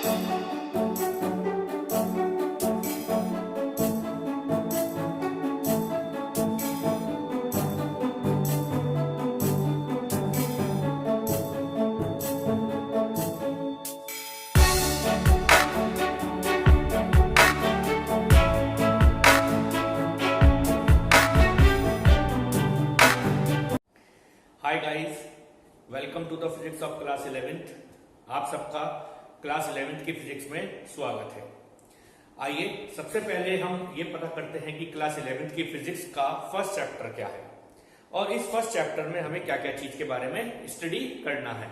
Hi guys, welcome to the physics of class 11th। आप सबका class 11th की physics में स्वागत है। आइए सबसे पहले हम ये पता करते हैं कि क्लास 11th की फिजिक्स का फर्स्ट चैप्टर क्या है और इस फर्स्ट चैप्टर में हमें क्या क्या चीज के बारे में स्टडी करना है।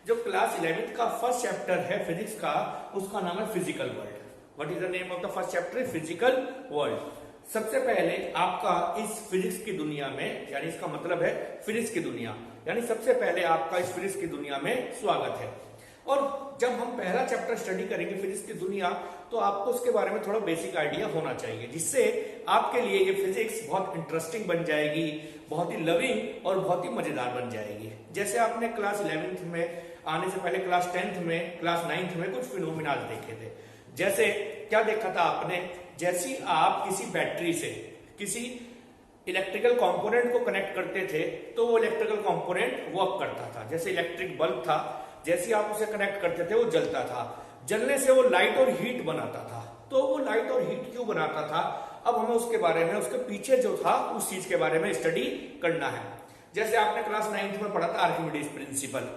जो क्लास 11th का फर्स्ट चैप्टर है फिजिक्स का, उसका नाम है physical world. What is the name of the first chapter? Physical world. सबसे पहले आपका इस फिजिक्स की दुनिया में, यानी इसका मतलब है फिजिक्स की दुनिया, यानी सबसे पहले आपका इस फिजिक्स की दुनिया में स्वागत है। और जब हम पहला चैप्टर स्टडी करेंगे फिजिक्स की दुनिया, तो आपको उसके बारे में थोड़ा बेसिक आइडिया होना चाहिए, जिससे आपके लिए ये फिजिक्स बहुत इंटरेस्टिंग बन जाएगी, बहुत ही लविंग और बहुत ही मजेदार बन जाएगी। जैसे आपने क्लास 11th में आने से पहले क्लास 10th में, क्लास 9th में कुछ फिनोमिना देखे थे। जैसे क्या देखा था आपने? जैसी आप किसी बैटरी से किसी इलेक्ट्रिकल कंपोनेंट को कनेक्ट करते थे तो वो इलेक्ट्रिकल कंपोनेंट वर्क करता था। जैसे इलेक्ट्रिक बल्ब था, जैसे आप उसे कनेक्ट करते थे वो जलता था। जलने से वो लाइट और हीट बनाता था। तो वो लाइट और हीट क्यों बनाता था, अब हमें उसके बारे में, उसके पीछे जो था उस चीज के बारे में स्टडी करना है। जैसे आपने क्लास 9th में पढ़ा था आर्किमिडीज प्रिंसिपल।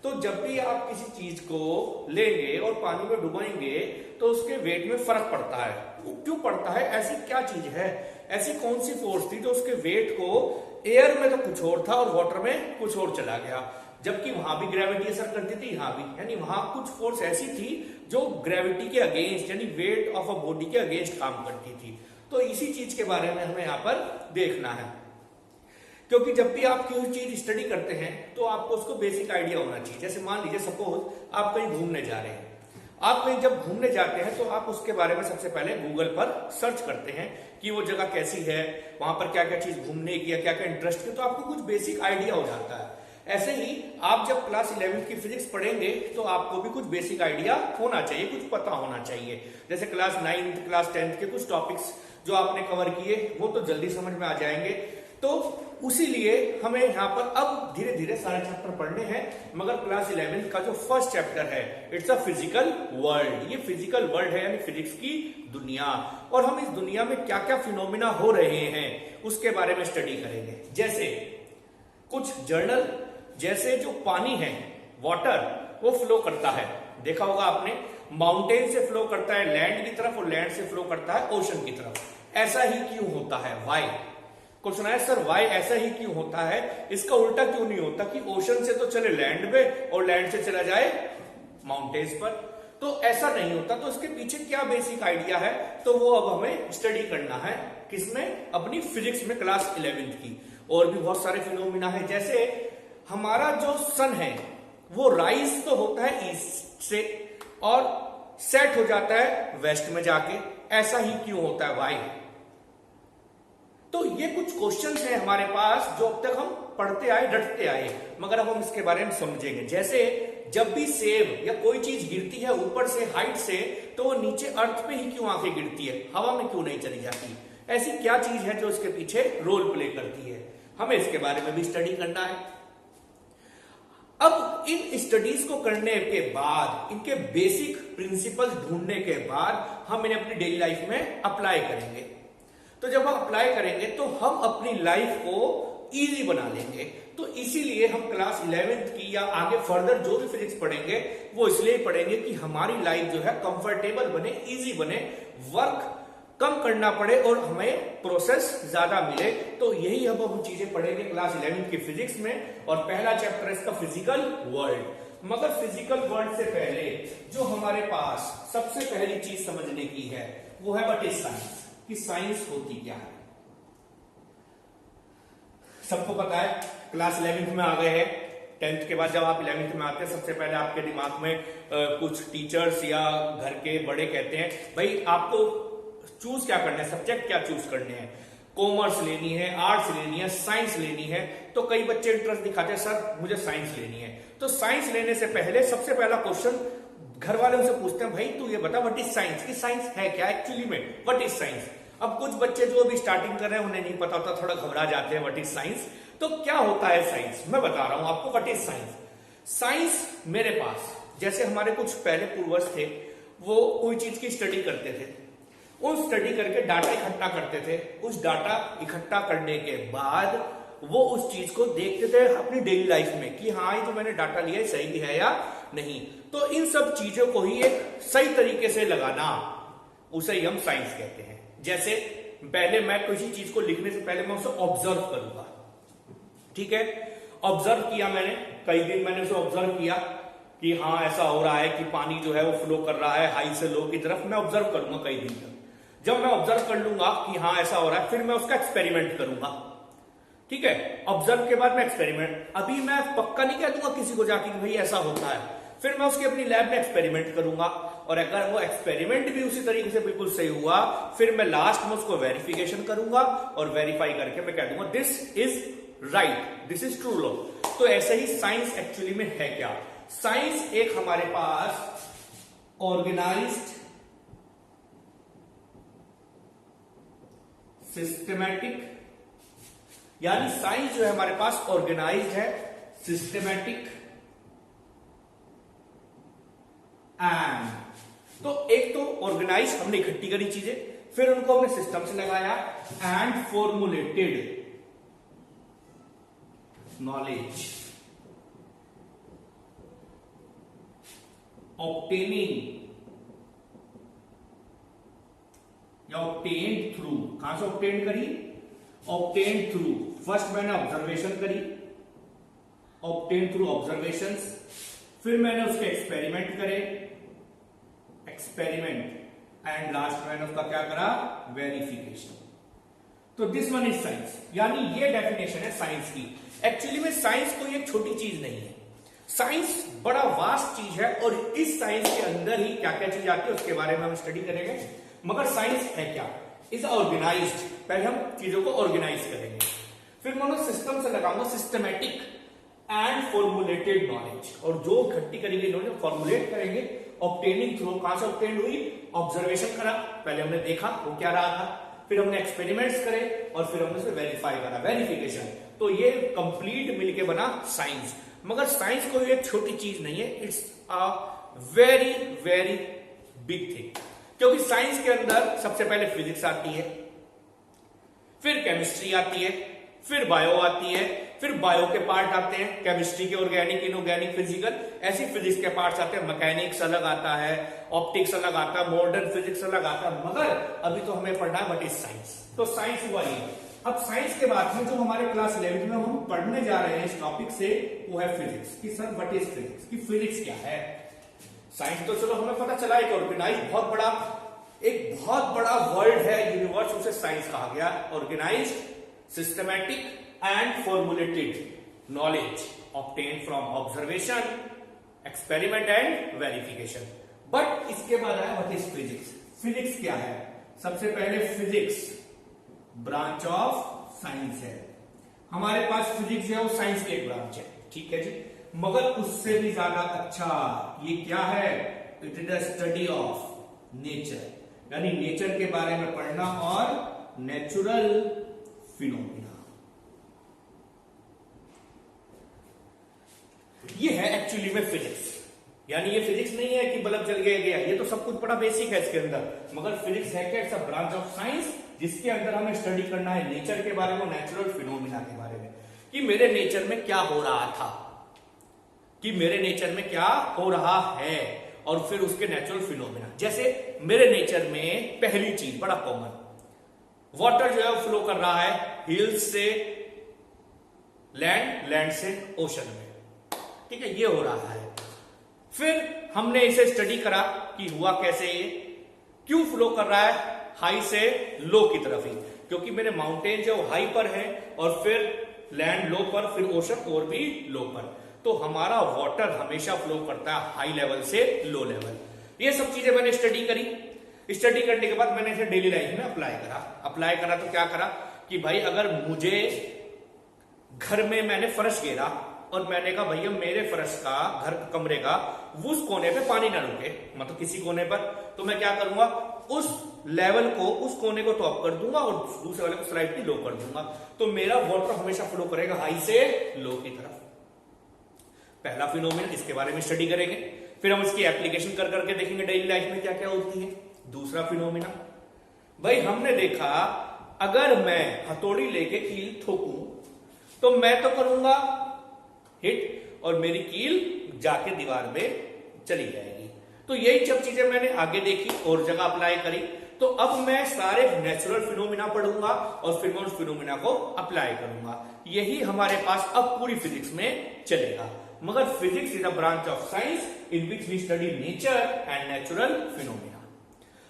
तो जब भी आप किसी चीज को लेंगे और पानी में डुबाएंगे तो उसके वेट में फर्क पड़ता है। वो क्यों पड़ता है? ऐसी क्या चीज है, ऐसी कौन सी फोर्स थी जो उसके वेट को, एयर में तो कुछ और था और वाटर में कुछ और चला गया, जबकि वहां भी ग्रेविटी असर करती थी, यहां भी। यानी वहां कुछ फोर्स ऐसी थी जो ग्रेविटी के अगेंस्ट, यानी वेट ऑफ अ बॉडी के अगेंस्ट काम करती थी। तो इसी चीज के बारे में हमें यहाँ पर देखना है, क्योंकि जब भी आप कोई चीज स्टडी करते हैं तो आपको उसको बेसिक आइडिया होना चाहिए। जैसे मान लीजिए सपोज आप कहीं घूमने जा रहे हैं। आप कहीं जब घूमने जाते हैं तो आप उसके बारे में सबसे पहले गूगल पर सर्च करते हैं कि वो जगह कैसी है, वहां पर क्या क्या चीज घूमने की है, क्या क्या इंटरेस्ट की, तो आपको कुछ बेसिक आइडिया हो जाता है। ऐसे ही आप जब क्लास 11th की फिजिक्स पढ़ेंगे तो आपको भी कुछ बेसिक आइडिया होना चाहिए, कुछ पता होना चाहिए। जैसे क्लास 9th, क्लास 10th के कुछ टॉपिक्स जो आपने कवर किए वो तो जल्दी समझ में आ जाएंगे। तो उसी लिए हमें यहाँ पर अब धीरे धीरे सारे चैप्टर पढ़ने हैं। मगर क्लास 11th का जो फर्स्ट चैप्टर है, इट्स अ फिजिकल वर्ल्ड। ये फिजिकल वर्ल्ड है, यानी फिजिक्स की दुनिया। और हम इस दुनिया में क्या क्या फिनोमिना हो रहे हैं उसके बारे में स्टडी करेंगे। जैसे कुछ जर्नल, जैसे जो पानी है, वाटर, वो फ्लो करता है। देखा होगा आपने, माउंटेन से फ्लो करता है लैंड की तरफ और लैंड से फ्लो करता है ओशन की तरफ। ऐसा ही क्यों होता है? वाई? क्वेश्चन है सर, वाई ऐसा ही क्यों होता है? इसका उल्टा क्यों नहीं होता कि ओशन से तो चले लैंड पे और लैंड से चला जाए माउंटेन्स पर? तो ऐसा नहीं होता। तो इसके पीछे क्या बेसिक आइडिया है, तो वो अब हमें स्टडी करना है। किसमें? अपनी फिजिक्स में, क्लास 11th की। और भी बहुत सारे फिनोमिना है। जैसे हमारा जो सन है वो राइज तो होता है ईस्ट से और सेट हो जाता है वेस्ट में जाके। ऐसा ही क्यों होता है? वाई? तो ये कुछ क्वेश्चंस हैं हमारे पास जो अब तक हम पढ़ते आए, रटते आए, मगर अब हम इसके बारे में समझेंगे। जैसे जब भी सेब या कोई चीज गिरती है ऊपर से, हाइट से, तो वो नीचे अर्थ पे ही क्यों आके गिरती है, हवा में क्यों नहीं चली जाती? ऐसी क्या चीज है जो इसके पीछे रोल प्ले करती है? हमें इसके बारे में भी स्टडी करना है। अब इन स्टडीज को करने के बाद, इनके बेसिक प्रिंसिपल ढूंढने के बाद हम इन्हें अपनी डेली लाइफ में अप्लाई करेंगे। तो जब हम अप्लाई करेंगे तो हम अपनी लाइफ को इजी बना लेंगे। तो इसीलिए हम क्लास 11th की या आगे फर्दर जो भी फिजिक्स पढ़ेंगे वो इसलिए पढ़ेंगे कि हमारी लाइफ जो है कंफर्टेबल बने, इजी बने, वर्क कम करना पड़े और हमें प्रोसेस ज्यादा मिले। तो यही हम चीजें पढ़ेंगे क्लास 11th की फिजिक्स में। और पहला चैप्टर इसका फिजिकल वर्ल्ड। मगर फिजिकल वर्ल्ड से पहले जो हमारे पास सबसे पहली चीज समझने की है वो है व्हाट इज साइंस, कि साइंस होती क्या है। सबको पता है, क्लास 11th में आ गए हैं। 10th के बाद जब आप 11th में आते हैं सबसे पहले आपके दिमाग में कुछ टीचर्स या घर के बड़े कहते हैं भाई आपको चूज क्या करना है, सब्जेक्ट क्या चूज करने हैं, कॉमर्स लेनी है, आर्ट्स लेनी है, साइंस लेनी है। तो कई बच्चे इंटरेस्ट दिखाते हैं सर मुझे साइंस लेनी है। तो साइंस लेने से पहले सबसे पहला क्वेश्चन घर वाले उनसे पूछते हैं भाई तू ये बता व्हाट इज साइंस, कि साइंस है क्या एक्चुअली में, व्हाट इज साइंस। अब कुछ बच्चे जो अभी स्टार्टिंग कर रहे हैं उन्हें नहीं पता होता, थोड़ा घबरा जाते हैं व्हाट इज साइंस। तो क्या होता है साइंस, मैं बता रहा हूं आपको व्हाट इज साइंस। साइंस मेरे पास जैसे हमारे कुछ पहले पूर्वज थे, वो कोई चीज की स्टडी करते थे, उस स्टडी करके डाटा इकट्ठा करते थे, उस डाटा इकट्ठा करने के बाद वो उस चीज को देखते थे अपनी डेली लाइफ में कि हाँ ये जो मैंने डाटा लिया है सही है या नहीं। तो इन सब चीजों को ही एक सही तरीके से लगाना, उसे ही हम साइंस कहते हैं। जैसे पहले मैं किसी चीज को लिखने से पहले मैं उसे ऑब्जर्व करूंगा, ठीक है। ऑब्जर्व किया मैंने, कई दिन मैंने उसे ऑब्जर्व किया कि हाँ ऐसा हो रहा है कि पानी जो है वो फ्लो कर रहा है हाई से लो की तरफ, मैं ऑब्जर्व करूंगा कई दिन तक। जब मैं ऑब्जर्व कर लूंगा कि हाँ ऐसा हो रहा है, फिर मैं उसका एक्सपेरिमेंट करूंगा, ठीक है। ऑब्जर्व के बाद मैं एक्सपेरिमेंट, अभी मैं पक्का नहीं कह दूंगा किसी को जाके कि भाई ऐसा होता है, फिर मैं उसकी अपनी लैब में एक्सपेरिमेंट करूंगा, और अगर वो एक्सपेरिमेंट भी उसी तरीके से बिल्कुल सही हुआ, फिर मैं लास्ट में उसको वेरिफिकेशन करूंगा और वेरीफाई करके मैं कह दूंगा this is right, this is true law. तो ऐसे ही साइंस एक्चुअली में है क्या। साइंस एक हमारे पास ऑर्गेनाइज्ड, सिस्टमैटिक, यानी साइंस जो है हमारे पास ऑर्गेनाइज्ड है, सिस्टमैटिक एंड, तो एक तो ऑर्गेनाइज हमने इकट्ठी करी चीजें, फिर उनको हमने सिस्टम से लगाया, एंड फॉर्मुलेटेड नॉलेज, ऑब्टेनिंग या ऑब्टेन्ड थ्रू, कहां से ऑब्टेन करी, ऑब्टेन थ्रू, फर्स्ट मैंने ऑब्जर्वेशन करी, ऑब्टेन थ्रू ऑब्जर्वेशंस, फिर मैंने उसके एक्सपेरिमेंट करे, एक्सपेरिमेंट, एंड लास्ट मैंने उसका क्या करा, वेरिफिकेशन। तो दिस वन इज साइंस, यानी ये डेफिनेशन है साइंस की। एक्चुअली में साइंस कोई एक छोटी चीज नहीं है, साइंस बड़ा वास्ट चीज है, और इस साइंस के अंदर ही क्या क्या चीज आती है उसके बारे में हम स्टडी करेंगे। मगर साइंस है क्या, इज ऑर्गेनाइज्ड, पहले हम चीजों को ऑर्गेनाइज करेंगे, फिर मैं सिस्टम से लगाऊंगा, सिस्टमैटिक एंड फॉर्मुलेटेड नॉलेज, और जो इकट्ठी करी गई नॉलेज फॉर्मुलेट करेंगे, ऑब्टेनिंग थ्रू, कहां से ऑब्टेन हुई, ऑब्जर्वेशन करा, पहले हमने देखा वो क्या रहा था, फिर हमने एक्सपेरिमेंट्स करे, और फिर हमने उसे वेरीफाई करा, वेरिफिकेशन। तो ये कंप्लीट मिलके बना साइंस। मगर साइंस कोई एक छोटी चीज नहीं है, it's a very very big thing, क्योंकि साइंस के अंदर सबसे पहले फिजिक्स आती है, फिर केमिस्ट्री आती है, फिर बायो आती है, फिर बायो के पार्ट आते हैं, केमिस्ट्री के ऑर्गेनिक, इनऑर्गेनिक, फिजिकल, ऐसी फिजिक्स के पार्ट्स आते हैं, मैकेनिक्स अलग आता है, ऑप्टिक्स अलग आता है, मॉडर्न फिजिक्स अलग आता है। मगर अभी तो हमें पढ़ना है व्हाट इज साइंस। तो साइंस हुआ ये। अब साइंस के बाद में जो हमारे क्लास 11 में हम पढ़ने जा रहे हैं इस टॉपिक से, वो है फिजिक्स, कि सर व्हाट इज फिजिक्स, कि फिजिक्स क्या है। साइंस तो चलो हमें पता चला, एक ऑर्गेनाइज एक बहुत बड़ा वर्ल्ड है, यूनिवर्स, उसे साइंस कहा गया। Organised, systematic and formulated knowledge obtain from observation, experiment and verification. But इसके बाद आया व्हाट इज फिजिक्स। फिजिक्स क्या है, सबसे पहले फिजिक्स ब्रांच ऑफ साइंस है, हमारे पास फिजिक्स है वो साइंस की एक ब्रांच है, ठीक है जी। मगर उससे भी ज्यादा अच्छा ये क्या है, it is the study of nature, यानी नेचर के बारे में पढ़ना और नेचुरल फिनोमिना, ये है एक्चुअली में फिजिक्स। यानी ये फिजिक्स नहीं है कि बल्ब जल गया, ये तो सब कुछ बड़ा बेसिक है इसके अंदर। मगर फिजिक्स है क्या, it's a branch of science, जिसके अंदर हमें स्टडी करना है नेचर के बारे में, नेचुरल फिनोमिना के बारे में, कि मेरे नेचर में क्या हो रहा था, कि मेरे नेचर में क्या हो रहा है, और फिर उसके नेचुरल फिनोमिना। जैसे मेरे नेचर में पहली चीज बड़ा कॉमन, वाटर जो है वो फ्लो कर रहा है हिल्स से लैंड, लैंड से ओशन में, ठीक है, ये हो रहा है। फिर हमने इसे स्टडी करा कि हुआ कैसे, ये क्यों फ्लो कर रहा है हाई से लो की तरफ ही, क्योंकि मेरे माउंटेन जो हाई पर है और फिर लैंड लो पर, फिर ओशन और भी लो पर। तो हमारा वाटर हमेशा फ्लो करता है हाई लेवल से लो लेवल। ये सब चीजें मैंने स्टडी करी। स्टडी करने के बाद मैंने इसे डेली लाइफ में अप्लाई करा तो क्या करा कि भाई अगर मुझे घर में मैंने फर्श घेरा और मैंने कहा भैया मेरे फर्श का घर कमरे का उस कोने पे पानी ना रुके, मतलब किसी कोने पर, तो मैं क्या करूंगा, उस लेवल को, उस कोने को टॉप कर दूंगा और दूसरे वाले को स्लाइडली लो कर दूंगा, तो मेरा वाटर हमेशा फ्लो करेगा हाई से लो की तरफ। पहला फिनोमिना, इसके बारे में स्टडी करेंगे, फिर हम इसकी एप्लीकेशन कर करके देखेंगे डेली लाइफ में क्या क्या होती है। दूसरा फिनोमिना, भाई हमने देखा अगर मैं हथौड़ी लेके कील ठोकूं तो मैं तो करूंगा हिट और मेरी कील जाके दीवार में चली जाएगी। तो यही सब चीजें मैंने आगे देखी और जगह अप्लाई करी। तो अब मैं सारे नेचुरल फिनोमिना पढ़ूंगा और फिर मैं उस फिनोमिना को अप्लाई करूंगा। यही हमारे पास अब पूरी फिजिक्स में चलेगा। मगर physics is a branch of science in which we study nature and natural phenomena.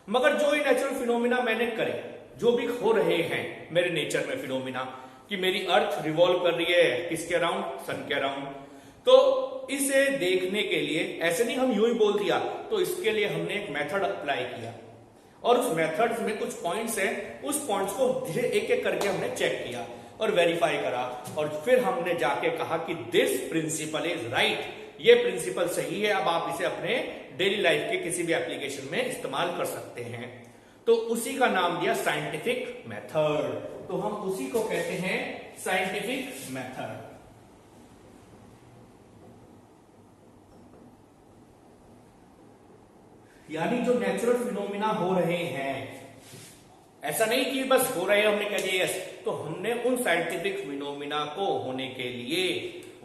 मगर जो ये नेचुरल फिनोमिना मैंने करे, जो भी हो रहे हैं मेरे नेचर में फिनोमिना, कि मेरी अर्थ रिवॉल्व कर रही है किसके अराउंड, सन के अराउंड, तो इसे देखने के लिए ऐसे नहीं हम यूं ही बोल दिया, तो इसके लिए हमने एक मेथड अप्लाई किया और उस मेथड में कुछ पॉइंट्स हैं, उस पॉइंट्स को धीरे एक एक करके हमने चेक किया और वेरीफाई करा और फिर हमने जाके कहा कि दिस प्रिंसिपल इज राइट, ये प्रिंसिपल सही है, अब आप इसे अपने डेली लाइफ के किसी भी एप्लीकेशन में इस्तेमाल कर सकते हैं। तो उसी का नाम दिया साइंटिफिक मेथड। तो हम उसी को कहते हैं साइंटिफिक मेथड। यानी जो नेचुरल फिनोमिना हो रहे हैं, ऐसा नहीं कि बस हो रहे हैं हमने कह दिया यस, तो हमने उन साइंटिफिक फिनोमिना को होने के लिए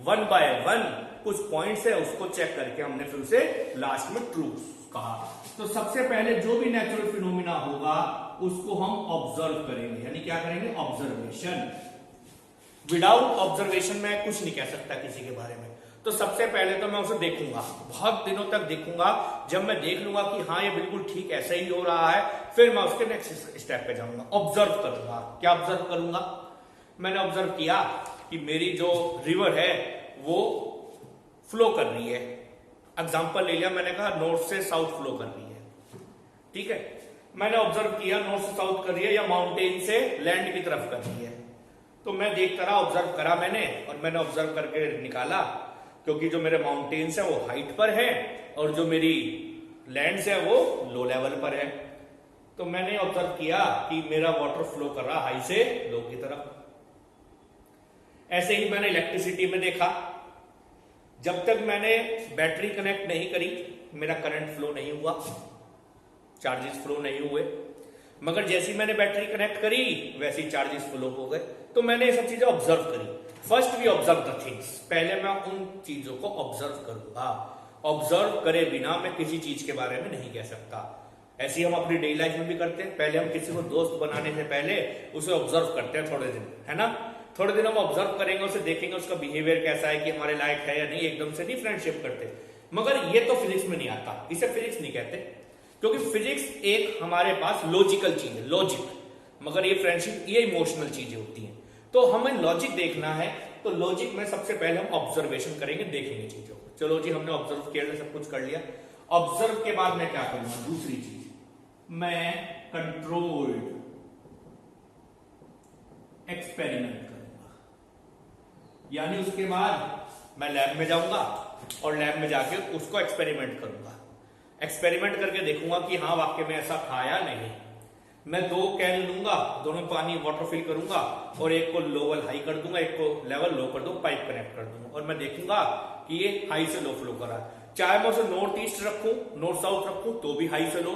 वन बाय वन कुछ पॉइंट्स है उसको चेक करके हमने फिर उसे लास्ट में ट्रू कहा। तो सबसे पहले जो भी नेचुरल फिनोमिना होगा उसको हम ऑब्जर्व करेंगे, यानी क्या करेंगे, ऑब्जर्वेशन। विदाउट ऑब्जर्वेशन मैं कुछ नहीं कह सकता किसी के बारे में। तो सबसे पहले तो मैं उसे देखूंगा, बहुत दिनों तक देखूंगा। जब मैं देख लूंगा कि हाँ ये बिल्कुल ठीक ऐसा ही हो रहा है, फिर मैं उसके नेक्स्ट स्टेप पे जाऊंगा, ऑब्जर्व करूंगा। क्या ऑब्जर्व करूंगा, मैंने ऑब्जर्व किया कि मेरी जो रिवर है वो फ्लो कर रही है। एग्जाम्पल ले लिया, मैंने कहा नॉर्थ से साउथ फ्लो कर रही है, ठीक है। मैंने ऑब्जर्व किया नॉर्थ से साउथ कर रही है या माउंटेन से लैंड की तरफ कर रही है। तो मैं देखता रहा, ऑब्जर्व करा मैंने और मैंने ऑब्जर्व करके निकाला, क्योंकि जो मेरे माउंटेन्स है वो हाइट पर है और जो मेरी लैंड्स है वो लो लेवल पर है। तो मैंने ऑब्जर्व किया कि मेरा वाटर फ्लो कर रहा हाई से लो की तरफ। ऐसे ही मैंने इलेक्ट्रिसिटी में देखा, जब तक मैंने बैटरी कनेक्ट नहीं करी मेरा करंट फ्लो नहीं हुआ, चार्जेस फ्लो नहीं हुए। मगर जैसी मैंने बैटरी कनेक्ट करी वैसी चार्जेस फ्लो हो गए। तो मैंने ये सब चीजें ऑब्जर्व करी। First we observe the things, पहले मैं उन चीजों को ऑब्जर्व करूंगा। ऑब्जर्व करे बिना मैं किसी चीज के बारे में नहीं कह सकता। ऐसे ही हम अपनी डेली लाइफ में भी करते हैं। पहले हम किसी को दोस्त बनाने से पहले उसे ऑब्जर्व करते हैं थोड़े दिन, है ना। थोड़े दिन हम ऑब्जर्व करेंगे, उसे देखेंगे उसका बिहेवियर कैसा है, कि हमारे लायक है या नहीं। एकदम से नहीं फ्रेंडशिप करते। मगर ये तो फिजिक्स में नहीं आता, इसे फिजिक्स नहीं कहते, क्योंकि फिजिक्स एक हमारे पास लॉजिकल चीज है, लॉजिक। मगर ये फ्रेंडशिप, ये इमोशनल चीजें होती हैं। तो हमें लॉजिक देखना है, तो लॉजिक में सबसे पहले हम ऑब्जर्वेशन करेंगे, देखेंगे चीजों को। चलो जी, हमने ऑब्जर्व किया, सब कुछ कर लिया। ऑब्जर्व के बाद मैं क्या करूंगा, दूसरी चीज, मैं कंट्रोल्ड एक्सपेरिमेंट करूंगा। यानी उसके बाद मैं लैब में जाऊंगा और लैब में जाके उसको एक्सपेरिमेंट करूंगा। एक्सपेरिमेंट करके देखूंगा कि हाँ वाकई में ऐसा था या नहीं। मैं 2 कैन लूंगा, दोनों में पानी वाटर फिल करूंगा और एक को लेवल हाई कर दूंगा, एक को लेवल लो कर दूंगा, पाइप कनेक्ट कर दूंगा और मैं देखूंगा कि ये हाई से लो फ्लो कर रहा है। चाहे मैं उसे नॉर्थ ईस्ट रखूं, नॉर्थ साउथ रखूं तो भी हाई से लो,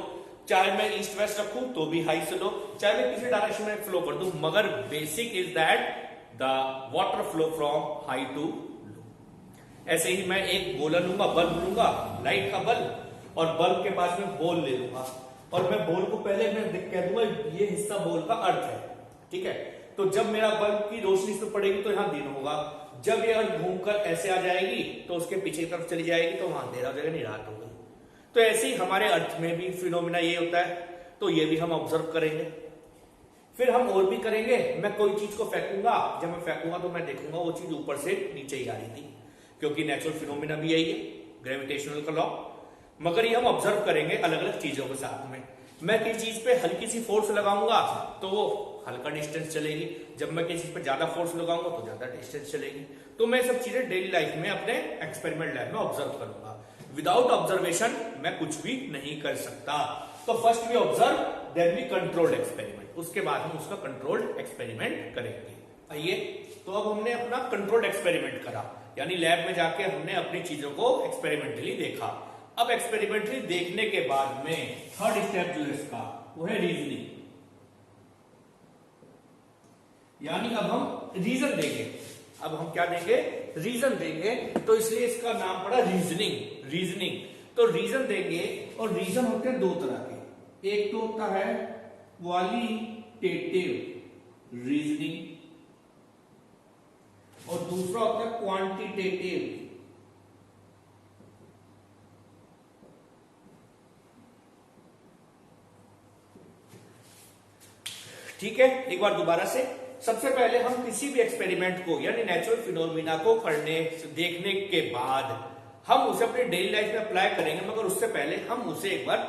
चाहे मैं ईस्ट वेस्ट रखूं तो भी हाई से लो, चाहे मैं किसी डायरेक्शन में फ्लो कर दूं, मगर basic is that the water flow from high to low. ऐसे ही मैं एक गोला लूंगा, बल्ब लूंगा, लाइट का बल्ब, और बल्ब के पास में बोल ले लूंगा और मैं बोल को पहले मैं कह दूंगा ये हिस्सा बोल का अर्थ है, ठीक है। तो जब मेरा बल्ब की रोशनी इस पर पड़ेगी तो यहां दिन होगा। जब ये अर्थ घूमकर ऐसे आ जाएगी तो उसके पीछे की तरफ चली जाएगी तो वहां अंधेरा हो जाएगा, नहीं रात होगी। तो ऐसे ही हमारे अर्थ में भी फिनोमिना ये होता है, तो ये भी हम ऑब्जर्व करेंगे। फिर हम और भी करेंगे। मैं कोई चीज को फेंकूंगा, जब मैं फेंकूंगा तो मैं देखूंगा वो चीज ऊपर से नीचे ही आ रही थी, क्योंकि नेचुरल फिनोमिना भी यही है, ग्रेविटेशनल का लॉ। मगर ये हम ऑब्जर्व करेंगे अलग अलग चीजों के साथ में। मैं किसी चीज पे हल्की सी फोर्स लगाऊंगा तो वो हल्का डिस्टेंस चलेगी, जब मैं किसी चीज पे ज्यादा फोर्स लगाऊंगा तो ज्यादा डिस्टेंस चलेगी। तो मैं सब चीजें डेली लाइफ में अपने एक्सपेरिमेंट लैब में ऑब्जर्व करूंगा। विदाउट ऑब्जर्वेशन मैं कुछ भी नहीं कर सकता। तो first we observe, then we controlled experiment, उसके बाद हम उसका कंट्रोल्ड एक्सपेरिमेंट करेंगे। आइए, तो अब हमने अपना कंट्रोल्ड एक्सपेरिमेंट करा, यानी लैब में जाके हमने अपनी चीजों को एक्सपेरिमेंटली देखा। अब एक्सपेरिमेंटली देखने के बाद में थर्ड स्टेप जो है इसका वो है रीजनिंग, यानी अब हम रीजन देंगे। अब हम क्या देंगे? रीजन देंगे, तो इसलिए इसका नाम पड़ा रीजनिंग। रीजनिंग तो रीजन देंगे, और रीजन होते हैं दो तरह के, एक तो होता है क्वालिटेटिव रीजनिंग और दूसरा होता है क्वांटिटेटिव। ठीक है, एक बार दोबारा से। सबसे पहले हम किसी भी एक्सपेरिमेंट को यानी नेचुरल फिनोमिना को पढ़ने देखने के बाद हम उसे अपने डेली लाइफ में अप्लाई करेंगे, मगर उससे पहले हम उसे एक बार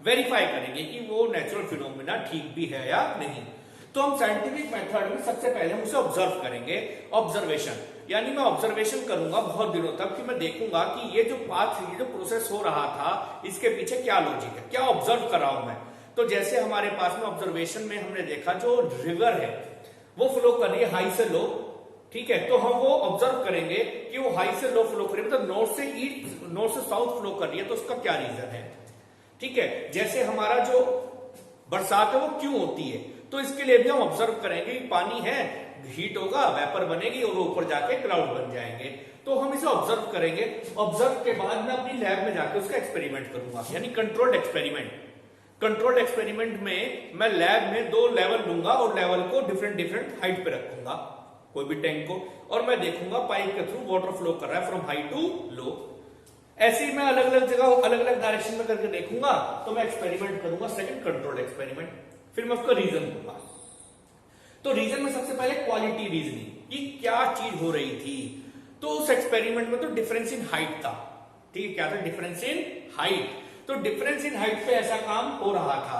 वेरीफाई करेंगे कि वो नेचुरल फिनोमिना ठीक भी है या नहीं। तो हम साइंटिफिक मेथड में सबसे पहले हम उसे ऑब्जर्व करेंगे। ऑब्जर्वेशन यानी मैं ऑब्जर्वेशन करूंगा बहुत दिनों तक, कि मैं देखूंगा कि ये जो पाथ, ये जो प्रोसेस हो रहा था, इसके पीछे क्या लॉजिक है, क्या ऑब्जर्व कर रहा हूं मैं। तो जैसे हमारे पास में ऑब्जर्वेशन में हमने देखा जो रिवर है वो फ्लो कर रही है हाई से लो, ठीक है, तो हम वो ऑब्जर्व करेंगे कि वो हाई से लो फ्लो कर रही है, मतलब नॉर्थ से ईस्ट, नॉर्थ से साउथ फ्लो कर रही है, तो उसका क्या रीजन है। ठीक है, जैसे हमारा जो बरसात है वो क्यों होती है, तो इसके लिए भी हम ऑब्जर्व करेंगे कि पानी है, हीट होगा, वेपर बनेगी और ऊपर जाके क्लाउड बन जाएंगे। तो हम इसे ऑब्जर्व करेंगे। ऑब्जर्व के बाद मैं अपनी लैब में जाके उसका एक्सपेरिमेंट करूंगा, यानी कंट्रोल्ड एक्सपेरिमेंट। कंट्रोल्ड एक्सपेरिमेंट में मैं लैब में दो लेवल लूंगा और लेवल को डिफरेंट डिफरेंट हाइट पे रखूंगा, कोई भी टैंक को, और मैं देखूंगा पाइप के थ्रू वाटर फ्लो कर रहा है फ्रॉम हाई टू लो। ऐसे ही मैं अलग अलग जगह अलग अलग डायरेक्शन में करके देखूंगा, तो मैं एक्सपेरिमेंट करूंगा सेकंड कंट्रोल्ड एक्सपेरिमेंट। फिर मैं उसका रीजन दूंगा। तो रीजन में सबसे पहले क्वालिटी रीजनिंग, कि क्या चीज हो रही थी। तो उस एक्सपेरिमेंट में तो डिफरेंस इन हाइट था, ठीक है, क्या था? Difference in height. तो डिफरेंस इन हाइट पे ऐसा काम हो रहा था,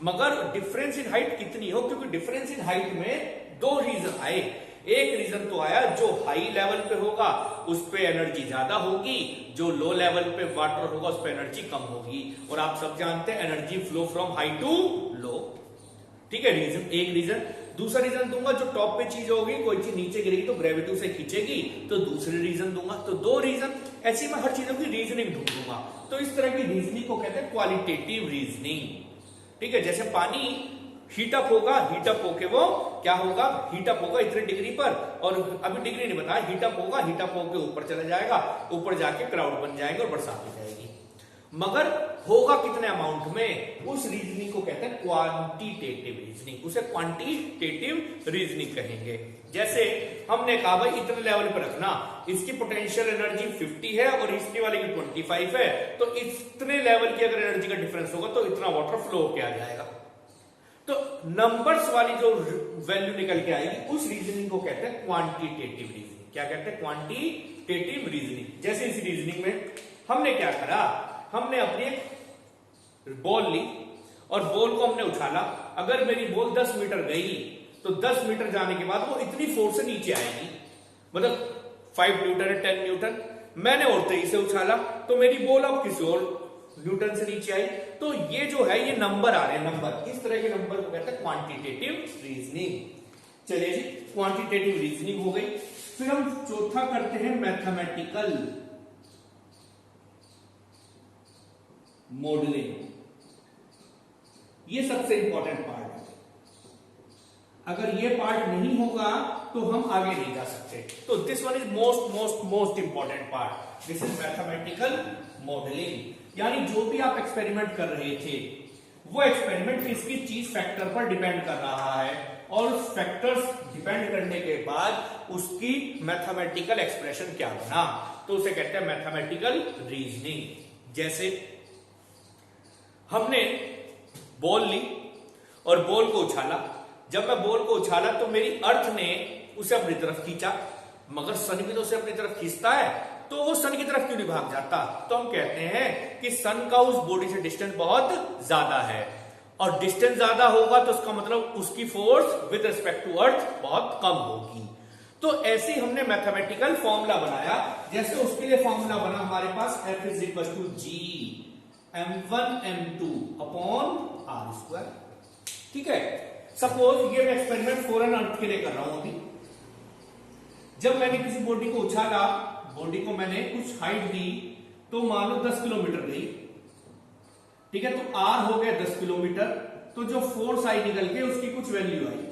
मगर डिफरेंस इन हाइट कितनी हो, क्योंकि डिफरेंस इन हाइट में दो रीजन आए। एक रीजन तो आया जो हाई लेवल पे होगा उस पे एनर्जी ज्यादा होगी, जो लो लेवल पे वाटर होगा उस पे एनर्जी कम होगी, और आप सब जानते हैं energy flow from high to low. ठीक है, रीजन एक रीजन। दूसरा रीजन दूंगा, जो टॉप पे चीज होगी, कोई चीज नीचे गिरेगी तो ग्रेविटी से खींचेगी, तो दूसरे रीजन दूंगा। तो दो रीजन, ऐसे मैं हर चीजों की रीजनिंग ढूंढूंगा। तो इस तरह की रीजनिंग को कहते हैं क्वालिटेटिव रीजनिंग। ठीक है, जैसे पानी हीटअप होगा, हीटअप होके वो क्या होगा, हीटअप होगा इतने डिग्री पर, और अभी डिग्री नहीं बताया, हीटअप होगा, हीटअप होके ऊपर चला जाएगा, ऊपर जाके क्लाउड बन जाएंगे और बरसात हो जाएगी, मगर होगा कितने अमाउंट में, उस रीजनिंग को कहते हैं क्वांटिटेटिव रीजनिंग। उसे क्वांटिटेटिव रीजनिंग कहेंगे। जैसे हमने कहा भाई इतने लेवल पर रखना, इसकी पोटेंशियल एनर्जी 50 है और इसकी वाले की 25 है, तो इतने लेवल की अगर एनर्जी का डिफरेंस होगा तो इतना वाटर फ्लो होके आ जाएगा। तो नंबर्स वाली जो वैल्यू निकल के आएगी उस रीजनिंग को कहते हैं क्वांटिटेटिव रीजनिंग। क्या कहते हैं? Quantitative reasoning. जैसे इस रीजनिंग में हमने क्या करा, हमने अपनी एक बॉल ली और बॉल को हमने उछाला। अगर मेरी बॉल 10 मीटर गई तो 10 मीटर जाने के बाद वो इतनी फोर्स से नीचे आएगी, मतलब 5 न्यूटन है, 10 न्यूटन। मैंने और तेजी से उछाला तो मेरी बॉल अब किसी और न्यूटन से नीचे आई। तो ये जो है ये नंबर आ रहे हैं, नंबर, इस तरह के नंबर को कहते हैं क्वांटिटेटिव रीजनिंग। चलिए जी, क्वांटिटेटिव रीजनिंग हो गई। फिर हम चौथा करते हैं मैथमेटिकल मॉडलिंग। ये सबसे इंपॉर्टेंट पार्ट है। अगर ये पार्ट नहीं होगा तो हम आगे नहीं जा सकते। तो this one is most most most important part. This is mathematical modelling. यानी जो भी आप एक्सपेरिमेंट कर रहे थे वो एक्सपेरिमेंट किसकी चीज फैक्टर पर डिपेंड कर रहा है, और उस फैक्टर्स डिपेंड करने के बाद उसकी मैथमेटिकल एक्सप्रेशन क्या बना, तो उसे कहते हैं मैथमेटिकल रीजनिंग। जैसे हमने बॉल ली और बॉल को उछाला। जब मैं बॉल को उछाला तो मेरी अर्थ ने उसे अपनी तरफ खींचा, मगर सन भी तो उसे अपनी तरफ खींचता है, तो वो सन की तरफ क्यों नहीं भाग जाता? तो हम कहते हैं कि सन का उस बॉडी से डिस्टेंस बहुत ज्यादा है, और डिस्टेंस ज्यादा होगा तो उसका मतलब उसकी force with respect to earth बहुत कम होगी। तो ऐसे ही हमने मैथमेटिकल फॉर्मूला बनाया, जैसे उसके लिए फॉर्मूला बना हमारे पास F is equal to G m1 m2 upon r square. ठीक है, सपोज ये मैं एक्सपेरिमेंट फॉरेन अर्थ के लिए कर रहा हूं अभी। जब मैंने किसी बॉडी को उछाला, बॉडी को मैंने कुछ हाइट दी, तो मान लो 10 किलोमीटर गई। ठीक है, तो r हो गया 10 किलोमीटर, तो जो फोर्स आई निकल के उसकी कुछ वैल्यू आई।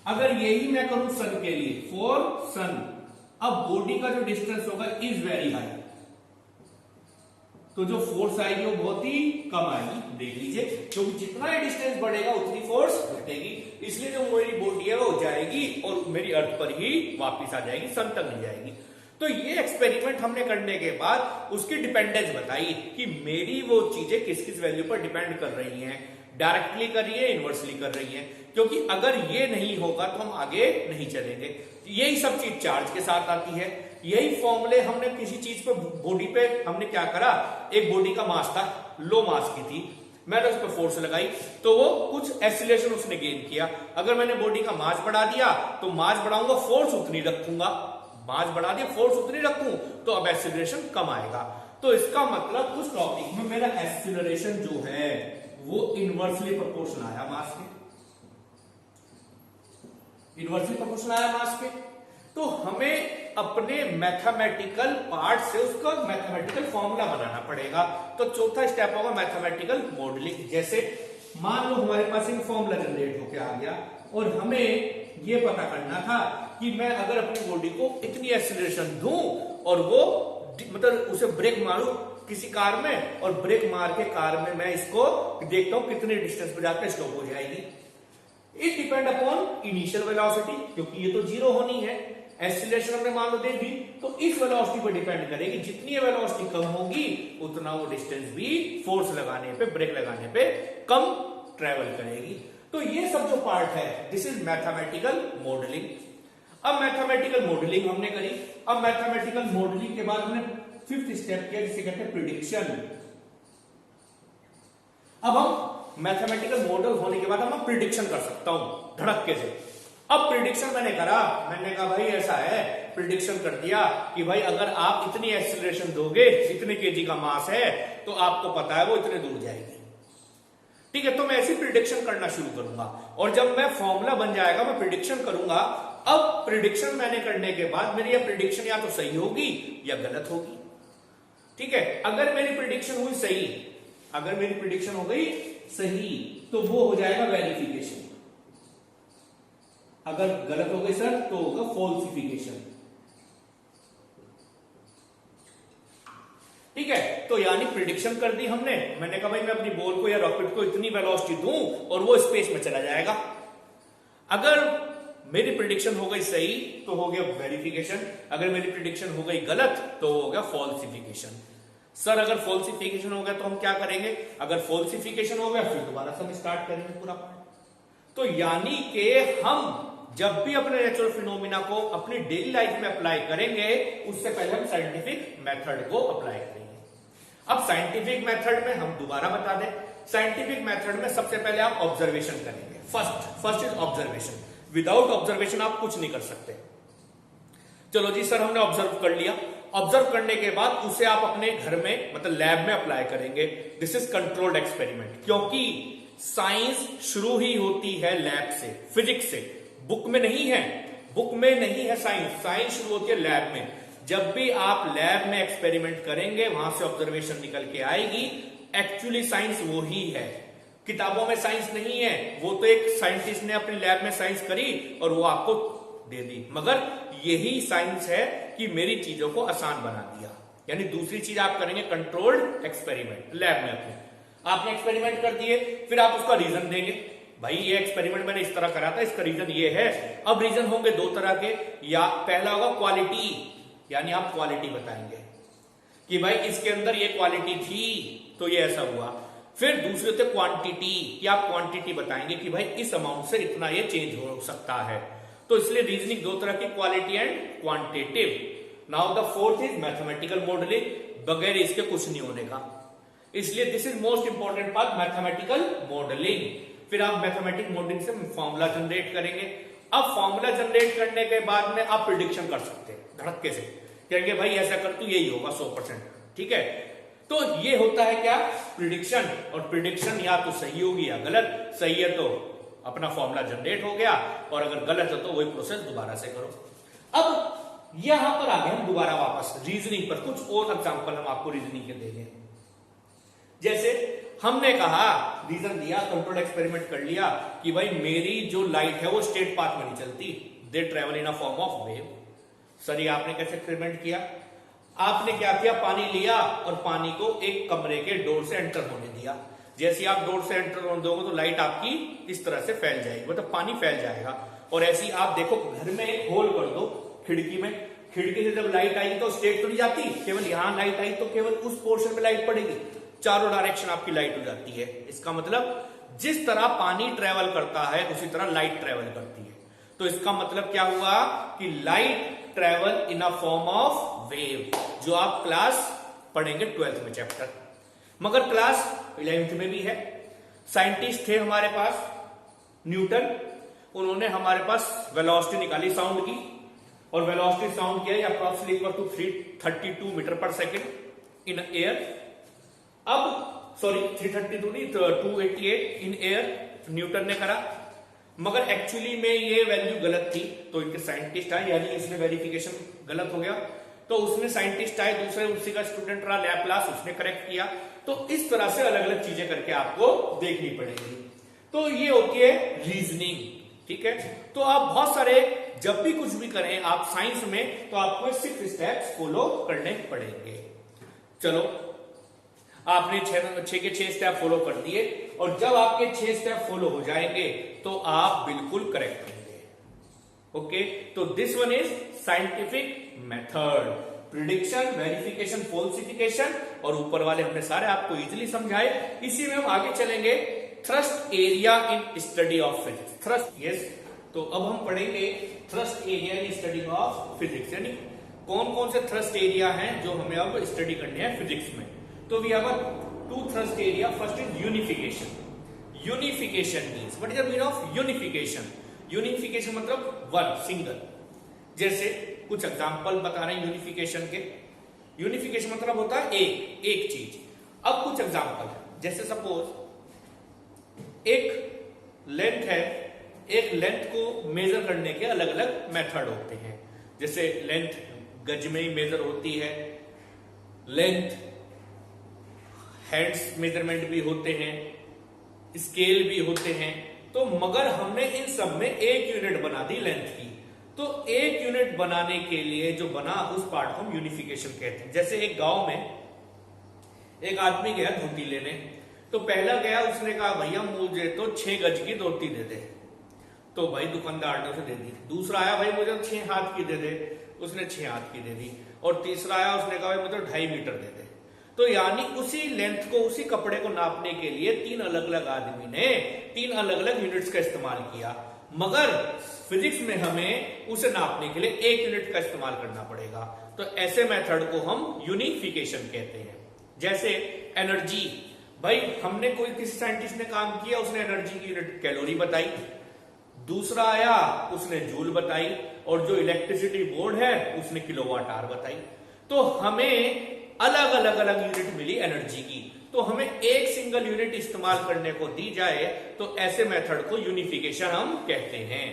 अगर यही मैं करूं सन के लिए, फॉर सन, अब बॉडी का जो डिस्टेंस होगा इज वेरी हाई, तो जो फोर्स आएगी वो बहुत ही कम आएगी। देख लीजिए, क्योंकि जितना ये डिस्टेंस बढ़ेगा उतनी फोर्स घटेगी, इसलिए जो मेरी बॉडी है वो जाएगी और मेरी अर्थ पर ही वापस आ जाएगी, सन तक नहीं जाएगी। तो ये एक्सपेरिमेंट हमने करने के बाद उसकी डिपेंडेंस बताई कि मेरी वो चीजें किस किस वैल्यू पर डिपेंड कर रही हैं, डायरेक्टली कर रही है, इनवर्सली कर रही है, क्योंकि अगर ये नहीं होगा तो हम आगे नहीं चलेंगे। यही सब चीज चार्ज के साथ आती है। यही फॉर्मूले हमने किसी चीज पे, बॉडी पे हमने क्या करा, एक बॉडी का मास था, लो मास की थी, मैंने उस पर फोर्स लगाई तो वो कुछ एक्सीलरेशन उसने गेन किया। अगर मैंने बॉडी का मास बढ़ा दिया तो मास बढ़ाऊंगा, फोर्स उतनी रखूंगा, मास बढ़ा दिया फोर्स उतनी रखूं तो अब एक्सीलरेशन कम आएगा। तो इसका मतलब उस टॉपिक में मेरा एक्सीलरेशन जो है वो इनवर्सली प्रोपोर्शनल आया मास के, इनवर्सली प्रोपोर्शनल आया मास के। तो हमें अपने मैथमेटिकल पार्ट से उसका मैथमेटिकल फॉर्मूला बनाना पड़ेगा। तो चौथा स्टेप होगा मैथमेटिकल मॉडलिंग। जैसे मान लो हमारे पास एक फॉर्मूला जनरेट होकर आ गया और हमें यह पता करना था कि मैं अगर अपनी बॉडी को इतनी एक्सीलरेशन दूं और वो मतलब उसे ब्रेक मारूं किसी कार में, और ब्रेक मार के कार में मैं इसको देखता हूं कितने डिस्टेंस पर जाकर स्टॉप हो जाएगी। It depend upon initial velocity, क्योंकि ये तो जीरो होनी है। एक्सीलरेशन हमने मान लो दे दी, तो इस वेलोसिटी पर डिपेंड करेगी। जितनी वेलोसिटी कम होगी उतना वो डिस्टेंस भी फोर्स लगाने पे, ब्रेक लगाने पे कम ट्रेवल करेगी। तो ये सब जो पार्ट है, दिस इज मैथमेटिकल मॉडलिंग। अब मैथमेटिकल मॉडलिंग हमने करी। अब मैथमेटिकल मॉडलिंग के बाद हमने फिफ्थ स्टेप किया जिसे कहते हैं प्रिडिक्शन। अब हम मैथमेटिकल मॉडल होने के बाद हम प्रिडिक्शन कर सकता हूं धड़क्के से। अब प्रिडिक्शन मैंने करा, मैंने कहा भाई ऐसा है, प्रिडिक्शन कर दिया कि भाई अगर आप इतनी एक्सीलरेशन दोगे, इतने केजी का मास है, तो आपको पता है वो इतने दूर जाएगी। ठीक है, तो मैं ऐसी प्रिडिक्शन करना शुरू करूंगा, और जब मैं फॉर्मूला बन जाएगा मैं प्रिडिक्शन करूंगा। अब प्रिडिक्शन मैंने करने के बाद मेरी यह प्रिडिक्शन या तो सही होगी या गलत होगी। ठीक है, अगर मेरी प्रिडिक्शन हुई सही, अगर मेरी प्रिडिक्शन हो गई सही, तो वो हो जाएगा वेरिफिकेशन। अगर गलत हो गई सर तो होगा फॉल्सिफिकेशन। ठीक है, तो यानी प्रिडिक्शन कर दी हमने। मैंने कहा भाई मैं अपनी बॉल को या रॉकेट को इतनी वेलोसिटी दूं और वो स्पेस में चला जाएगा। अगर मेरी प्रिडिक्शन हो गई सही तो हो गया वेरिफिकेशन, अगर मेरी प्रिडिक्शन हो गई गलत तो हो गया फॉल्सिफिकेशन। सर अगर फॉल्सिफिकेशन हो गया तो हम क्या करेंगे? अगर फॉल्सिफिकेशन हो गया फिर दोबारा से हम स्टार्ट करेंगे पूरा पार्ट। तो यानी कि हम जब भी अपने नेचुरल फिनोमिना को अपनी डेली लाइफ में अप्लाई करेंगे, उससे पहले हम साइंटिफिक मेथड को अप्लाई करेंगे। अब साइंटिफिक मेथड में हम दोबारा बता दें, साइंटिफिक मेथड में सबसे पहले आप ऑब्जर्वेशन करेंगे। First is observation. Without observation आप कुछ नहीं कर सकते। चलो जी सर हमने ऑब्जर्व कर लिया। ऑब्जर्व करने के बाद उसे आप अपने घर में मतलब लैब में अप्लाई करेंगे। दिस इज कंट्रोल्ड एक्सपेरिमेंट, क्योंकि साइंस शुरू ही होती है लैब से, फिजिक्स से, बुक में नहीं है। बुक में नहीं है साइंस, साइंस शुरू होती है लैब में। जब भी आप लैब में एक्सपेरिमेंट करेंगे वहां से ऑब्जर्वेशन निकल के आएगी। एक्चुअली साइंस वो ही है, किताबों में साइंस नहीं है। वो तो एक साइंटिस्ट ने अपनी लैब में साइंस करी और वो आपको दे दी, मगर यही साइंस है कि मेरी चीजों को आसान बना दिया। यानी दूसरी चीज आप करेंगे कंट्रोल्ड एक्सपेरिमेंट लैब में अपने। आपने एक्सपेरिमेंट कर दिए, फिर आप उसका रीजन देंगे। भाई ये एक्सपेरिमेंट मैंने इस तरह करा था, इसका रीजन ये है। अब रीजन होंगे दो तरह के, या पहला होगा क्वालिटी, यानी आप क्वालिटी बताएंगे कि भाई इसके अंदर ये क्वालिटी थी तो ये ऐसा हुआ। फिर दूसरे होते क्वांटिटी, कि आप क्वांटिटी बताएंगे कि भाई इस अमाउंट से इतना ये चेंज हो सकता है। तो इसलिए रीजनिंग दो तरह की, quality and quantitative. Now the fourth is mathematical modelling, बगैर इसके कुछ नहीं होने का। इसलिए this is most important part, mathematical modelling. फिर आप मैथमेटिक मॉडलिंग से फॉर्मूला जनरेट करेंगे अब फॉर्मूला जनरेट करने के बाद में आप प्रिडिक्शन कर सकते हैं धड़क्के से, कहेंगे भाई ऐसा कर तू यही होगा 100%, ठीक है। तो ये होता है क्या, प्रिडिक्शन। और प्रिडिक्शन या तो सही होगी या गलत। सही है तो अपना फॉर्मूला जनरेट हो गया, और अगर गलत है तो वही प्रोसेस दोबारा से करो। अब यहां पर आ गए हम दोबारा वापस रीजनिंग पर। कुछ और एग्जांपल हम आपको रीजनिंग के देंगे। जैसे हमने कहा, रीजन दिया, कंट्रोल एक्सपेरिमेंट कर लिया कि भाई मेरी जो लाइट है वो स्ट्रेट पाथ में नहीं चलती, they travel in a form of wave. Sir ये आपने कैसे एक्सपेरिमेंट किया? आपने क्या किया, पानी लिया और पानी को एक कमरे के डोर से एंटर होने दिया। जैसे आप डोर से एंटर होने दोगे तो लाइट आपकी इस तरह से फैल जाएगी, मतलब पानी फैल जाएगा। और ऐसे ही आप देखो, घर में एक होल कर दो खिड़की में, खिड़की से जब लाइट आएगी तो स्ट्रेट तो नहीं जाती, केवल यहां लाइट आई तो केवल उस पोर्शन में लाइट पड़ेगी, चारों डायरेक्शन आपकी लाइट हो जाती है। इसका मतलब जिस तरह पानी ट्रेवल करता है उसी तरह लाइट ट्रेवल करती है। तो इसका मतलब क्या हुआ कि light travel in a form of wave, जो आप क्लास पढ़ेंगे 12th में चैप्टर, मगर क्लास 11th में भी है। साइंटिस्ट थे हमारे पास न्यूटन, उन्होंने हमारे पास वेलोसिटी निकाली साउंड की, और वेलोसिटी साउंड की है अप्रॉक्सिमेटली इक्वल टू 332 मीटर पर सेकेंड इन एयर। अब सॉरी 332 नहीं, 288 इन एयर न्यूटन ने करा, मगर एक्चुअली में ये वैल्यू गलत थी। तो इनके साइंटिस्ट आए, यानी इसमें वेरिफिकेशन गलत हो गया, तो उसमें साइंटिस्ट आए, दूसरे उसी का स्टूडेंट रहा लैप्लास, उसने करेक्ट किया। तो इस तरह से अलग अलग चीजें करके आपको देखनी पड़ेगी। तो ये होती है रीजनिंग, ठीक है। तो आप बहुत सारे जब भी कुछ भी करें आप साइंस में, तो आपको 6 स्टेप्स फॉलो करने पड़ेंगे। चलो, आपने 6 के 6 स्टेप फॉलो कर दिए, और जब आपके 6 स्टेप फॉलो हो जाएंगे तो आप बिल्कुल करेक्ट होंगे। ओके, तो this one is scientific method, prediction, verification, falsification, और ऊपर वाले हमने सारे आपको इजीली समझाए। इसी में हम आगे चलेंगे, thrust area in study of physics. Thrust, yes, तो अब हम पढ़ेंगे thrust area in study of physics, यानी कौन कौन से थ्रस्ट एरिया हैं जो हमें अब स्टडी करने हैं फिजिक्स में। तो we have 2 thrust area. First is unification. Unification means, what is the meaning of unification? Unification मतलब वन, सिंगल। जैसे कुछ एग्जांपल बता रहे हैं यूनिफिकेशन के। यूनिफिकेशन मतलब होता है एक चीज। अब कुछ एग्जांपल है, जैसे सपोज एक लेंथ है, एक लेंथ को मेजर करने के अलग अलग मेथड होते हैं। जैसे लेंथ गज में ही मेजर होती है, लेंथ हैंड्स मेजरमेंट भी होते हैं, स्केल भी होते हैं। तो मगर हमने इन सब में एक यूनिट बना दी लेंथ की। तो एक यूनिट बनाने के लिए जो बना उस पार्ट को हम यूनिफिकेशन कहते हैं। जैसे एक गांव में एक आदमी गया धोती लेने, तो पहला गया, उसने कहा भैया मुझे तो 6 गज की धोती दे दे। तो भाई दुकानदार ने उसे दे दी। दूसरा आया, भाई मुझे 6 हाथ की दे दे, उसने 6 हाथ की दे दी। और तीसरा आया, उसने कहा भाई मुझे 2.5 मीटर दे दे। तो यानी उसी लेंथ को, उसी कपड़े को नापने के लिए 3 अलग अलग आदमी ने 3 अलग अलग यूनिट्स का इस्तेमाल किया। मगर फिजिक्स में हमें उसे नापने के लिए 1 यूनिट का इस्तेमाल करना पड़ेगा। तो ऐसे मेथड को हम यूनिफिकेशन कहते हैं। जैसे एनर्जी, भाई हमने किसी साइंटिस्ट ने काम किया, उसने एनर्जी की यूनिट कैलोरी बताई। दूसरा आया, उसने जूल बताई, और जो इलेक्ट्रिसिटी बोर्ड है उसने किलोवाट आवर बताई। तो हमें अलग अलग अलग यूनिट मिली एनर्जी की। तो हमें एक सिंगल यूनिट इस्तेमाल करने को दी जाए तो ऐसे मेथड को यूनिफिकेशन हम कहते हैं।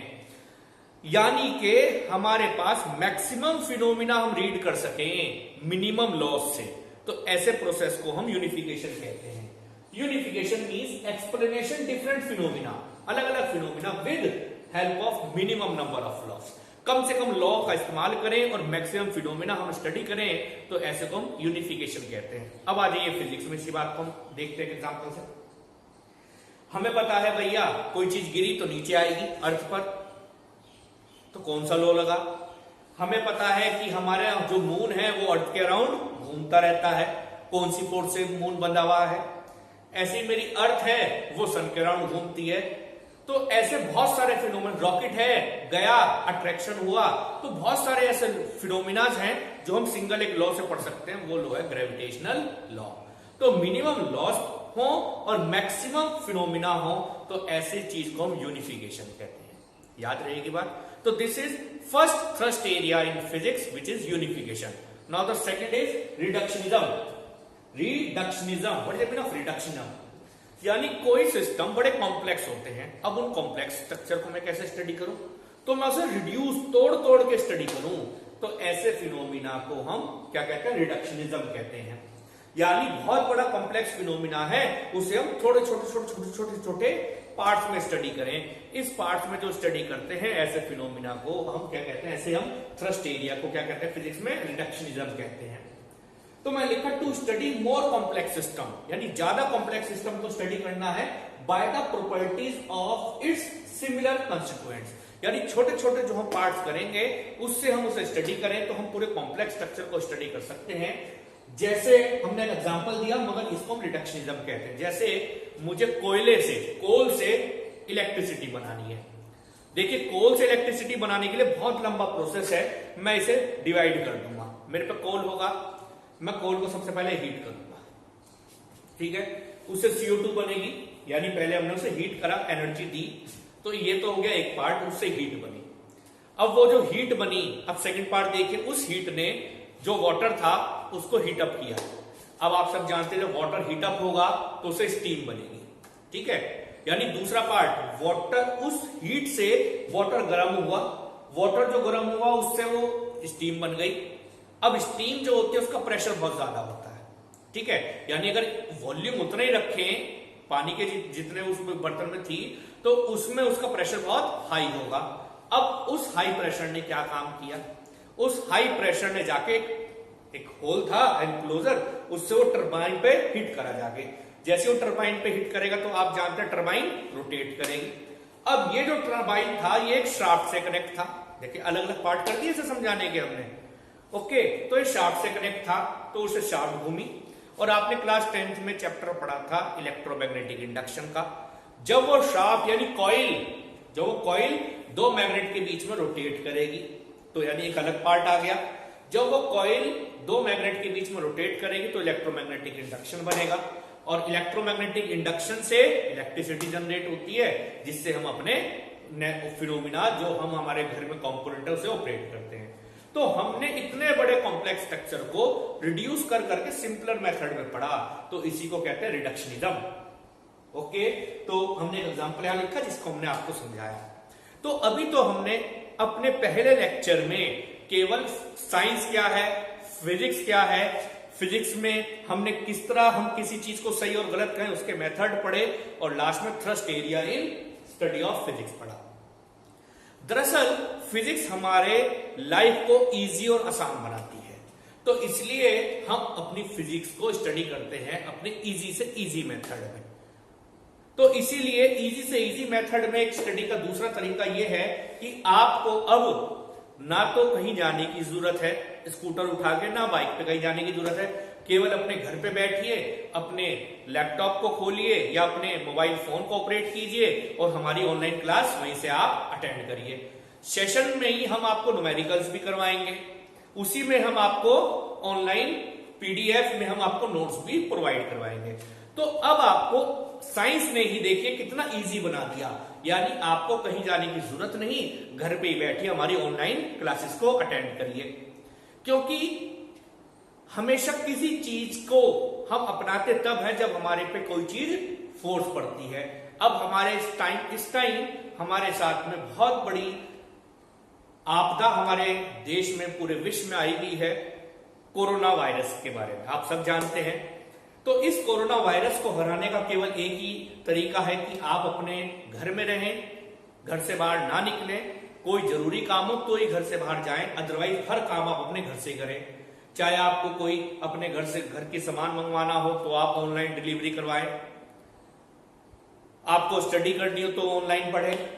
यानी कि हमारे पास मैक्सिमम फिनोमिना हम रीड कर सकें मिनिमम लॉस से, तो ऐसे प्रोसेस को हम यूनिफिकेशन कहते हैं। Unification means explanation different phenomena, अलग अलग phenomena with help of minimum number of laws. कम से कम लॉ का इस्तेमाल करें और मैक्सिमम फिनोमिना हम स्टडी करें, तो ऐसे को हम यूनिफिकेशन कहते हैं। अब आ जाइए फिजिक्स में, इसी बात को हम देखते हैं एग्जांपल से। हमें पता है भैया कोई चीज गिरी तो नीचे आएगी अर्थ पर, तो कौन सा लॉ लगा? हमें पता है कि हमारे जो मून है वो अर्थ के अराउंड घूमता रहता है, कौन सी फोर्स से मून बंधा हुआ है? ऐसी मेरी अर्थ है वो सन के अराउंड घूमती है। तो ऐसे बहुत सारे फिनोमिना, रॉकेट है गया, अट्रैक्शन हुआ, तो बहुत सारे ऐसे फिनोमिनाज हैं जो हम सिंगल एक लॉ से पढ़ सकते हैं, वो लॉ है ग्रेविटेशनल लॉ। तो मिनिमम लॉस हो और मैक्सिमम फिनोमिना हो, तो ऐसी चीज को हम यूनिफिकेशन कहते हैं। याद रहेगी बात। तो this is first thrust area in physics which is unification. Now the second is reductionism. Reductionism, what is the meaning of reductionism? यानी कोई सिस्टम बड़े कॉम्प्लेक्स होते हैं, अब उन कॉम्प्लेक्स स्ट्रक्चर को मैं कैसे स्टडी करूं? तो मैं उसे रिड्यूस, तोड़ तोड़ के स्टडी करूं। तो ऐसे फिनोमिना को हम क्या कहते हैं? रिडक्शनिज्म कहते हैं। यानी बहुत बड़ा कॉम्प्लेक्स फिनोमिना है, उसे हम छोटे छोटे छोटे छोटे छोटे छोटे पार्ट्स में स्टडी करें। इस पार्ट्स में जो स्टडी करते हैं ऐसे फिनोमिना को हम क्या कहते हैं? ऐसे हम थ्रस्ट एरिया को क्या कहते हैं? फिजिक्स में रिडक्शनिज्म कहते हैं। तो मैं लिखा to study more complex system, यानी ज्यादा कॉम्प्लेक्स सिस्टम को स्टडी करना है by the properties of its similar constituents. यानी छोटे छोटे जो हम पार्ट्स करेंगे उससे हम उसे स्टडी करें तो हम पूरे कॉम्प्लेक्स स्ट्रक्चर को स्टडी कर सकते हैं। जैसे हमने एग्जांपल दिया, मगर इसको हम रिडक्शनिज्म कहते हैं। जैसे मुझे कोल से इलेक्ट्रिसिटी बनानी है। देखिए, कोल से इलेक्ट्रिसिटी बनाने के लिए बहुत लंबा प्रोसेस है। मैं इसे डिवाइड कर दूंगा। मेरे पे कोल होगा, मैं कोल को सबसे पहले हीट करूंगा, ठीक है? उससे CO2 बनेगी, यानी पहले हमने उसे हीट करा, एनर्जी दी, तो ये तो हो गया एक पार्ट, उससे हीट बनी। अब वो जो हीट बनी, अब सेकंड पार्ट देखिए, उस हीट ने जो वाटर था उसको हीट अप किया। अब आप सब जानते हैं जब वाटर हीट अप होगा तो उसे स्टीम बनेगी, ठीक है? यानी दूसरा पार्ट, वाटर, उस हीट से वाटर गर्म हुआ, वाटर जो गर्म हुआ उससे वो स्टीम बन गई। अब स्टीम जो होती है उसका प्रेशर बहुत ज्यादा होता है, ठीक है? यानी अगर वॉल्यूम उतना ही रखें पानी के जितने उस बर्तन में थी, तो उसमें उसका प्रेशर बहुत हाई होगा। अब उस हाई प्रेशर ने क्या काम किया? उस हाई प्रेशर ने जाके एक होल था एनक्लोजर, उससे वो टरबाइन पे हिट करा जाके। जैसे वो टरबाइन पे हिट करेगा तो आप जानते हैं टरबाइन रोटेट करेगी। अब ये जो टरबाइन था ये एक शाफ्ट से कनेक्ट था। देखिए, अलग अलग पार्ट कर दिए इसे समझाने के हमने। ओके, तो ये शाफ्ट से कनेक्ट था, तो उसे शाफ्ट घूमी। और आपने क्लास 10th में चैप्टर पढ़ा था इलेक्ट्रोमैग्नेटिक इंडक्शन का। जब वो शाफ्ट यानी कॉइल, जब वो कॉइल दो मैग्नेट के बीच में रोटेट करेगी, तो यानी एक अलग पार्ट आ गया। जब वो कॉइल दो मैग्नेट के बीच में रोटेट करेगी तो इलेक्ट्रोमैग्नेटिक इंडक्शन बनेगा, और इलेक्ट्रोमैग्नेटिक इंडक्शन से इलेक्ट्रिसिटी जनरेट होती है, जिससे हम अपने फिनोमिना जो हम हमारे घर में कंपोनेंट है उसे ऑपरेट करते हैं। तो हमने इतने बड़े कॉम्प्लेक्स स्ट्रक्चर को रिड्यूस कर करके सिंपलर मेथड में पढ़ा, तो इसी को कहते हैं रिडक्शनिज्म। ओके, तो हमने एक एग्जांपल यहां लिखा जिसको हमने आपको समझाया। तो अभी तो हमने अपने पहले लेक्चर में केवल साइंस क्या है, फिजिक्स क्या है, फिजिक्स में हमने किस तरह हम किसी चीज को सही और गलत कहें उसके मेथड पढ़े, और लास्ट में thrust area in study of physics पढ़ा। दरअसल फिजिक्स हमारे लाइफ को इजी और आसान बनाती है, तो इसलिए हम अपनी फिजिक्स को स्टडी करते हैं अपने इजी से इजी मेथड में। तो इसीलिए इजी से इजी मेथड में एक स्टडी का दूसरा तरीका यह है कि आपको अब ना तो कहीं जाने की जरूरत है स्कूटर उठा के, ना बाइक पे कहीं जाने की जरूरत है। केवल अपने घर पे बैठिए, अपने लैपटॉप को खोलिए या अपने मोबाइल फोन को ऑपरेट कीजिए और हमारी ऑनलाइन क्लास वहीं से आप अटेंड करिए। सेशन में ही हम आपको न्यूमेरिकल्स भी करवाएंगे, उसी में हम आपको ऑनलाइन PDF में हम आपको नोट्स भी प्रोवाइड करवाएंगे। तो अब आपको साइंस ने ही देखिए कितना इजी बना दिया, यानी आपको कहीं जाने की जरूरत नहीं, घर पे ही बैठिए हमारी ऑनलाइन क्लासेस को अटेंड करिए। क्योंकि हमेशा किसी चीज को हम अपनाते तब है जब हमारे पे कोई चीज फोर्स पड़ती है। अब हमारे इस टाइम हमारे साथ में बहुत बड़ी आपदा हमारे देश में, पूरे विश्व में आई हुई है, कोरोना वायरस के बारे में आप सब जानते हैं। तो इस कोरोना वायरस को हराने का केवल एक ही तरीका है कि आप अपने घर में रहें, घर से बाहर ना निकलें। कोई जरूरी काम हो तो ही घर से बाहर जाएं, अदरवाइज हर काम आप अपने घर से करें। चाहे आपको कोई अपने घर से घर की सामान मंगवाना हो तो आप ऑनलाइन डिलीवरी करवाएं, आपको स्टडी करनी हो तो ऑनलाइन पढ़ें,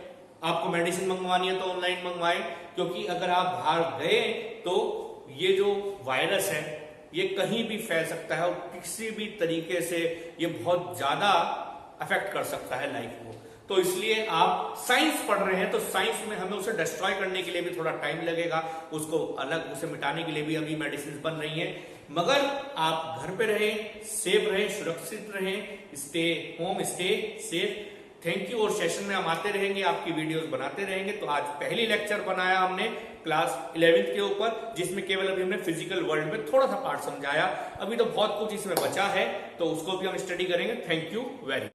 आपको मेडिसिन मंगवानी है तो ऑनलाइन मंगवाएं। क्योंकि अगर आप बाहर गए तो ये जो वायरस है ये कहीं भी फैल सकता है और किसी भी तरीके से ये बहुत ज्यादा अफेक्ट कर सकता है लाइफ को। तो इसलिए आप साइंस पढ़ रहे हैं तो साइंस में हमें उसे डिस्ट्रॉय करने के लिए भी थोड़ा टाइम लगेगा, उसको अलग उसे मिटाने के लिए भी अभी मेडिसिन बन रही हैं। मगर आप घर पे रहें, सेफ रहें, सुरक्षित रहें, stay home, stay safe. Thank you. और सेशन में हम आते रहेंगे, आपकी वीडियोस बनाते रहेंगे। तो आज पहली लेक्चर बनाया हमने क्लास 11th के ऊपर, जिसमें केवल अभी हमने फिजिकल वर्ल्ड में थोड़ा सा पार्ट समझाया। अभी तो बहुत कुछ इसमें बचा है, तो उसको भी हम स्टडी करेंगे। Thank you very